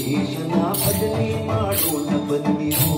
ಜಿನೇಶನ ಭಜನೆ ಮಾಡೋಣ ಬನ್ನಿರೋ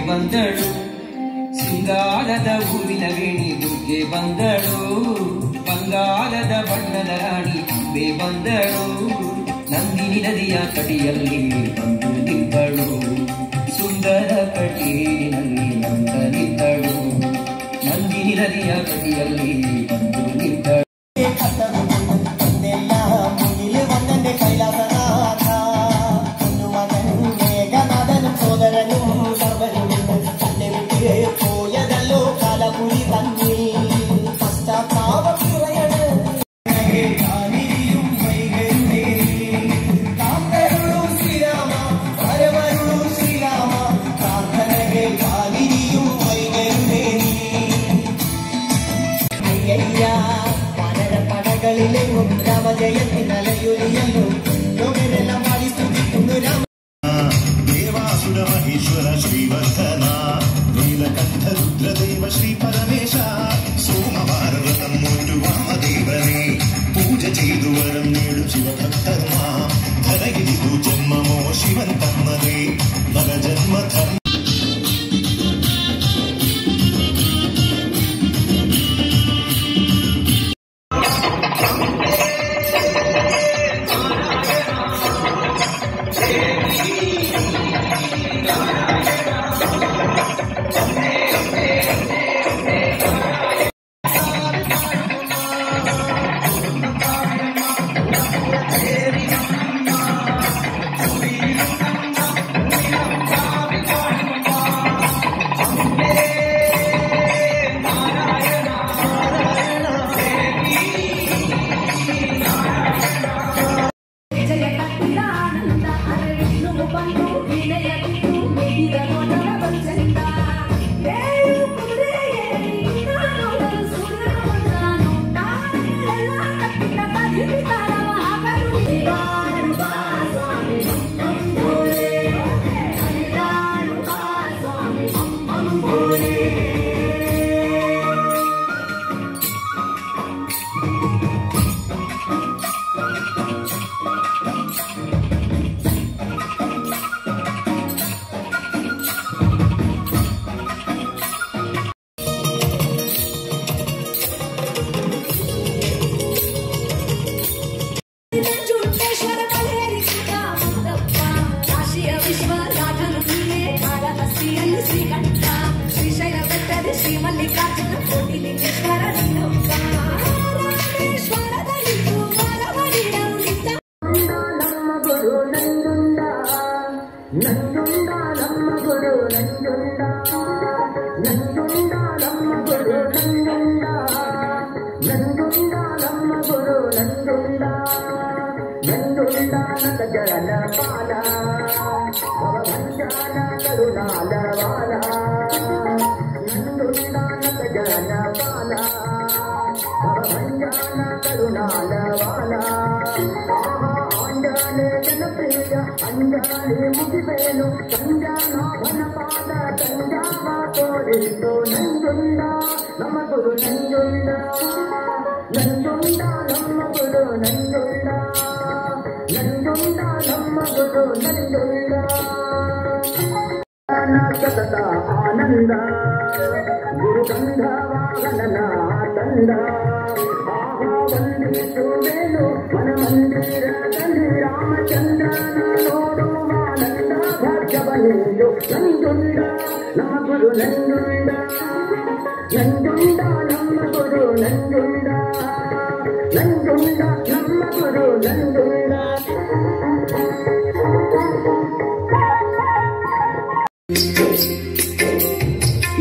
ಬಂದಳು ಸಿಂಗಾರದ ಹೂವಿನ ವೇಣಿ ದುರ್ಗೆ ಬಂದಳು ಬಂಗಾರದ ಬಣ್ಣದ ರಾಣಿ ಅಂಬೆ ಬಂದಳು ನಂದಿನಿ ನದಿಯ ತಡಿಯಲ್ಲಿ ಬಂದು ನಿಂತಳು ಸುಂದರ ಕಟೀಲಿನಲ್ಲಿ ನಂದ ನಿಂತಳು ನಂದಿನಿ ನದಿಯ ತಡಿಯಲ್ಲಿ ಬಂದು ನಿಂತಳು ದೇವಾಸುರ ಮಹೇಶ್ವರ ಶ್ರೀವರ್ಧನ ನೀಲಕಂಠ ರುದ್ರದೇವ ಶ್ರೀ ಪರಮೇಶ ಸೋಮವಾರ ವ್ರತಂ ಮುಟ್ಟು ವಾಮದೇವನೇ ಪೂಜೆ ചെയ്തു ವರಂ ನೀಡು ಶಿವಭಕ್ತರ್ಮ ಧರಗಿರಿದು ಜನ್ಮಮೋ ಶಿವನ್ ತಮ್ಮದೇ ನರ ಜನ್ಮ ಧರ್ಮ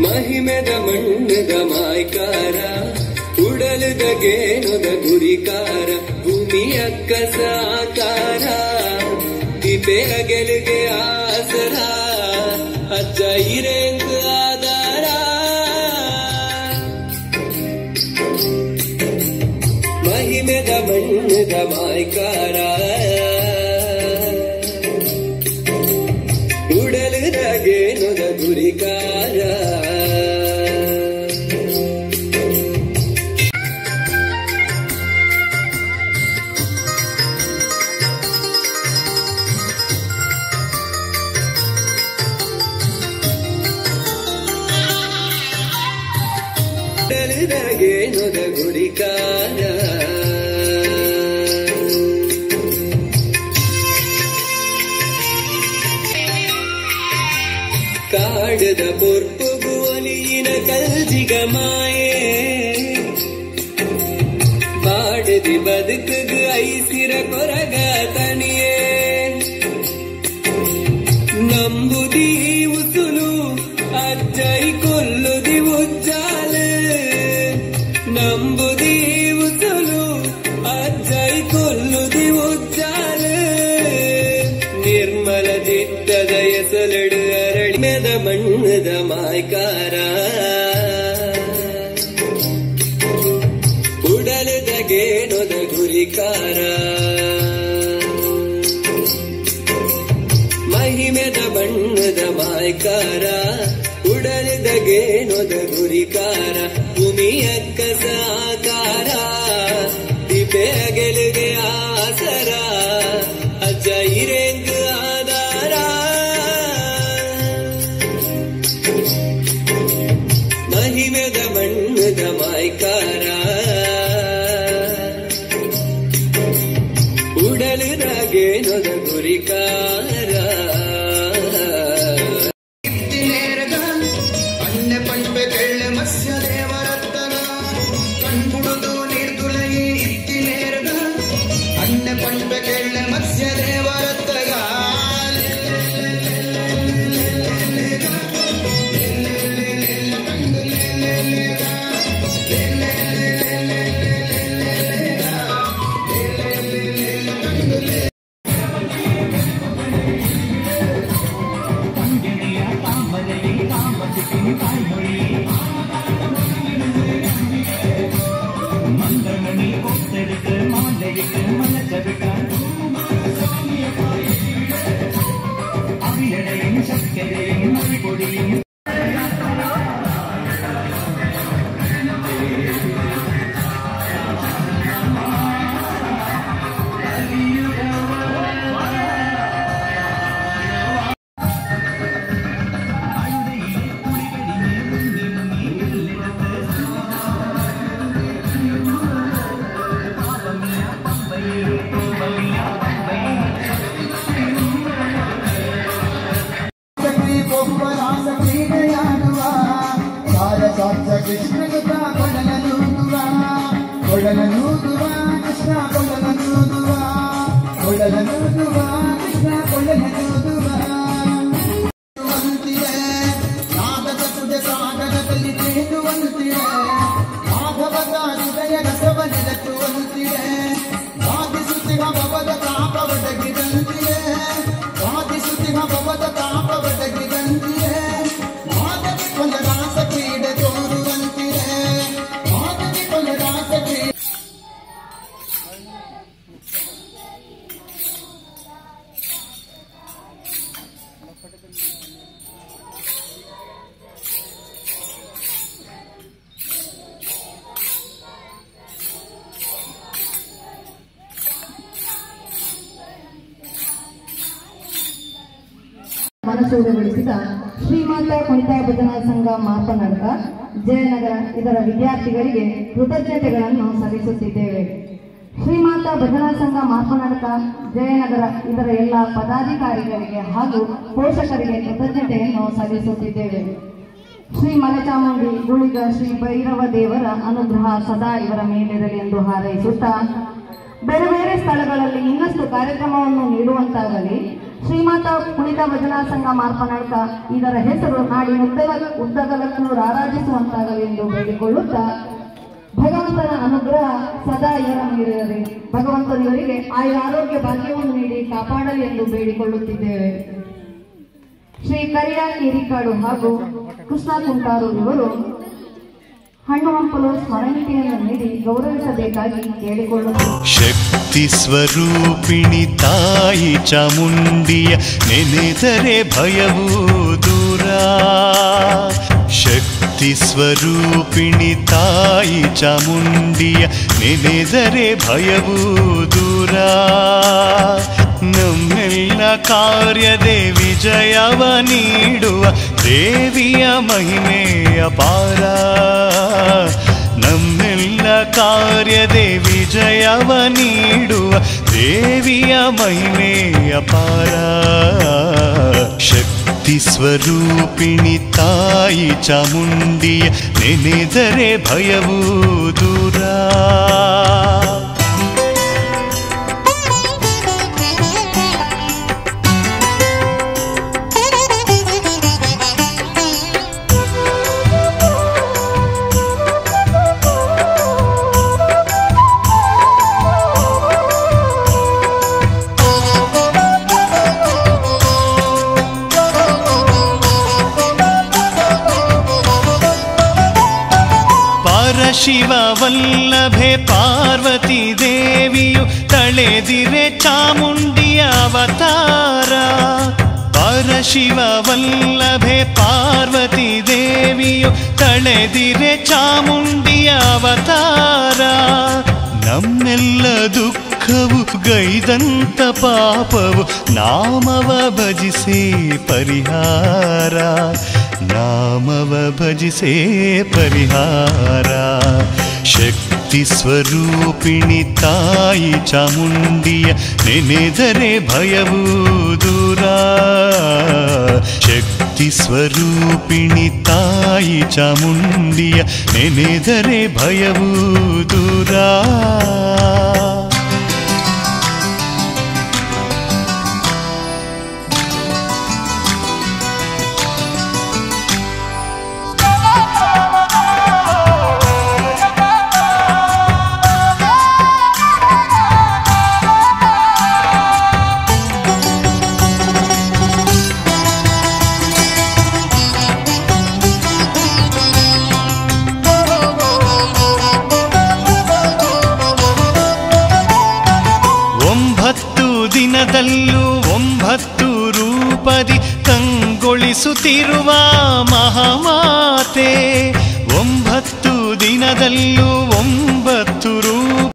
ಮಹಿಮೆದ ಮಣ್ಣದ ಮಾಯ್ಕಾರ ಉಡಲದ ಗೇಣದ ಗುರಿಕಾರ ಭೂಮಿಯ ಕಸಾಕಾರ ದಿಪೆಯ ಗೆಲುಗೆ ಆಸರ ಅಜ್ಜ ಇರೆಂಗ ಆಧಾರ ಮಹಿಮೆದ ಮಣ್ಣದ ಮಾಯ್ಕಾರ ಉಡಲದ ಗೇಣದ ಗುರಿಕಾರ ಗೇಣದ ಗುರಿಕಾರ ಕಾಡದ ಪೊರ್ಪುಗು ಒಲಿಯಿನ ಕಲ್ಜಿಗ ಮಾಯೆ ಬಾಡದಿ ಬದುಕುಗು ಐಸಿರ ಕೊರಗ ತನಿಯೇ ನಂಬುದಿ ಉಸುಲು ಅಜ್ಜೈ ಕೊಲ್ಲುದಿ ಉಜ್ಜಾಲೆ ನಂಬುದಿ ಉಸುಲು ಅಜ್ಜೈ ಕೊಲ್ಲುದಿ ಉಜ್ಜಾಲೆ ನಿರ್ಮಲ ದಿಟ್ಟದ ಎಸಲಡು ಅರಣ್ಯದ ಮಣ್ಣದ ಮಾಯ್ಕಾರ ಉಡಲದ ಗೇಣದ ಗುರಿಕಾರ ಮಹಿಮೆದ ಬಣ್ಣದ ಮಾಯ್ಕಾರ ಉಡಲದ ಗೇಣದ ಗುರಿಕಾರ ಭೂಮಿಯ ಕಸಾಕಾರ ದಿಪೆಯ ಗೆಲುಗೆ ಆಸರ ಅಜ್ಜ ಇರೆಂಗ ಆಧಾರ ಮಹಿಮೆದ ಬಣ್ಣದ ಮಾಯ್ಕಾರ ಉಡಲದ ಗೇಣದ ಗುರಿಕಾರ ಮಂದಮಣಿ ಕೊತ್ತೆಡುத்து மாலையிட்டு ಮನಸೂರೆಗೊಳಿಸಿದ ಶ್ರೀಮಾತಾ ಕುಣಿತಾ ಭಜನಾ ಸಂಘ ಮಾತನಾಡುತ್ತ ಜಯನಗರ ಇದರ ವಿದ್ಯಾರ್ಥಿಗಳಿಗೆ ಕೃತಜ್ಞತೆಗಳನ್ನು ಸಲ್ಲಿಸುತ್ತಿದ್ದೇವೆ. ಶ್ರೀಮಾತಾ ಭಜನಾ ಸಂಘ ಮಾತನಾಡುತ್ತ ಜಯನಗರ ಇದರ ಎಲ್ಲ ಪದಾಧಿಕಾರಿಗಳಿಗೆ ಹಾಗೂ ಪೋಷಕರಿಗೆ ಕೃತಜ್ಞತೆಯನ್ನು ಸಲ್ಲಿಸುತ್ತಿದ್ದೇವೆ. ಶ್ರೀ ಮಲೆಚಾಮುಂಡಿ ಗುಳಿಗ ಶ್ರೀ ಭೈರವ ದೇವರ ಅನುಗ್ರಹ ಸದಾ ಇವರ ಮೇಲಿರಲಿ ಎಂದು ಹಾರೈಸುತ್ತಾ ಬೇರೆ ಬೇರೆ ಸ್ಥಳಗಳಲ್ಲಿ ಇನ್ನಷ್ಟು ಕಾರ್ಯಕ್ರಮವನ್ನು ನೀಡುವಂತಾಗಲಿ. ಶ್ರೀಮಾತಾ ಕುಣಿತ ಭಜನಾ ಸಂಘ ಮಾರ್ಪನಾಡುತ್ತಾ ಇದರ ಹೆಸರು ಉದ್ದಗಲಕ್ಕೂ ರಾರಾಜಿಸುವಂತಾಗಲಿ ಎಂದು ಬೇಡಿಕೊಳ್ಳುತ್ತಾ ಭಗವಂತನ ಅನುಗ್ರಹ ಸದಾ ಇವರ ಮೇಲಿರಲಿ. ಭಗವಂತನಿವರಿಗೆ ಆರೋಗ್ಯ ಭಾಗ್ಯವನ್ನು ನೀಡಿ ಕಾಪಾಡಲಿ ಎಂದು ಬೇಡಿಕೊಳ್ಳುತ್ತಿದ್ದೇವೆ. ಶ್ರೀ ಕರಿಯ ಹಿರಿಕಾಡು ಹಾಗೂ ಕೃಷ್ಣ ಕುಂಟಾರು ಇವರು ಹಣ್ಣು ಹಂಪಲು ಸ್ಮರಣಿಕೆಯನ್ನು ನೀಡಿ ಗೌರವಿಸಬೇಕಾಗಿ ಕೇಳಿಕೊಳ್ಳುತ್ತಾರೆ. ಶಕ್ತಿ ಸ್ವರೂಪಿಣಿ ತಾಯಿ ಚಾಮುಂಡಿಯ ನೆನೆದರೆ ಭಯವೂ ದೂರ. ಶಕ್ತಿ ಸ್ವರೂಪಿಣಿ ತಾಯಿ ಚಾಮುಂಡಿಯ ನೆನೆದರೆ ಭಯವೂ ದೂರ. ನಮ್ಮೆಲ್ಲ ಕಾರ್ಯದೇ ವಿಜಯವ ನೀಡುವ ದೇವಿಯ ಮಹಿಮೆ ಅಪಾರ. ನಮ್ಮೆಲ್ಲ ಕಾರ್ಯದೇ ವಿಜಯವ ನೀಡುವ ದೇವಿಯ ಮಹಿಮೆ ಅಪಾರ. ಶಕ್ತಿ ಸ್ವರೂಪಿಣಿ ತಾಯಿ ಚಾಮುಂಡಿಯ ನೆನೆದರೆ ಭಯವೂ ದೂರ. ಶಿವ ವಲ್ಲಭೆ ಪಾರ್ವತಿ ದೇವಿಯು ತಳೆದಿರೆ ಚಾಮುಂಡಿಯ ಅವತಾರ. ಪರಶಿವ ವಲ್ಲಭೆ ಪಾರ್ವತಿ ದೇವಿಯು ತಳೆದಿರೆ ಚಾಮುಂಡಿಯ ಅವತಾರ. ನಮ್ಮೆಲ್ಲ ದುಃಖವು ಗೈದಂತ ಪಾಪವು ನಾಮವ ಭಜಿಸೇ ಪರಿಹಾರ. ನಾಮವ ಭಜಿಸೇ ಪರಿಹಾರ. ಶಕ್ತಿ ಸ್ವರೂಪಿಣಿ ತಾಯಿ ಚಾಮುಂಡಿಯ ನೆನೆದರೆ ಭಯವೂ ದೂರ. ಶಕ್ತಿ ಸ್ವರೂಪಿಣಿ ತಾಯಿ ಚಾಮುಂಡಿಯ ನೆನೆದರೆ ಭಯವೂ ದೂರ. ದಿನದಲ್ಲೂ 9 ರೂಪದಿ ಕಂಗೊಳಿಸುತ್ತಿರುವ ಮಹಾಮಾತೆ. 9 ದಿನದಲ್ಲೂ 9 ರೂಪ